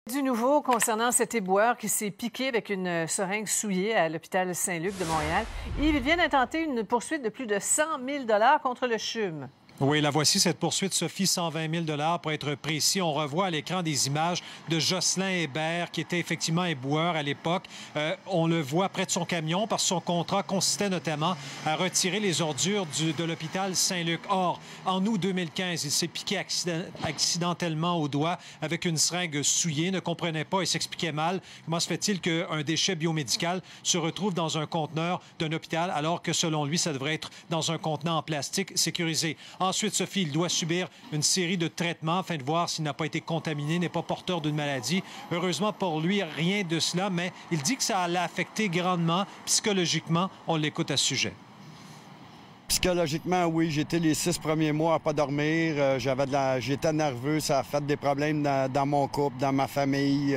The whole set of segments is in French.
Du nouveau concernant cet éboueur qui s'est piqué avec une seringue souillée à l'hôpital Saint-Luc de Montréal. Il vient d'intenter une poursuite de plus de 100 000 $ contre le CHUM. Oui, la voici, cette poursuite, Sophie, 120 000 $ pour être précis. On revoit à l'écran des images de Jocelyn Hébert, qui était effectivement éboueur à l'époque. On le voit près de son camion parce que son contrat consistait notamment à retirer les ordures de l'hôpital Saint-Luc. Or, en août 2015, il s'est piqué accidentellement au doigt avec une seringue souillée, ne comprenait pas et s'expliquait mal. Comment se fait-il qu'un déchet biomédical se retrouve dans un conteneur d'un hôpital alors que, selon lui, ça devrait être dans un contenant en plastique sécurisé? Ensuite, Sophie, il doit subir une série de traitements afin de voir s'il n'a pas été contaminé, n'est pas porteur d'une maladie. Heureusement pour lui, rien de cela, mais il dit que ça l'a affecté grandement psychologiquement. On l'écoute à ce sujet. Psychologiquement, oui, j'étais les 6 premiers mois à pas dormir. J'étais nerveux, ça a fait des problèmes dans mon couple, dans ma famille,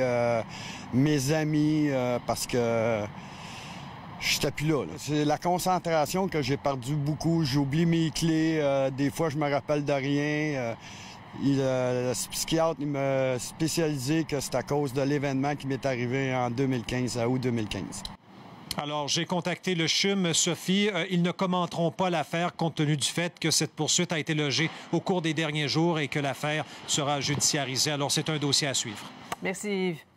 mes amis, parce que j'étais plus là. C'est la concentration que j'ai perdu beaucoup. J'oublie mes clés. Des fois, je me rappelle de rien. Le psychiatre il m'a spécialisé que c'est à cause de l'événement qui m'est arrivé en 2015, à août 2015. Alors, j'ai contacté le CHUM, Sophie. Ils ne commenteront pas l'affaire compte tenu du fait que cette poursuite a été logée au cours des derniers jours et que l'affaire sera judiciarisée. Alors, c'est un dossier à suivre. Merci, Yves.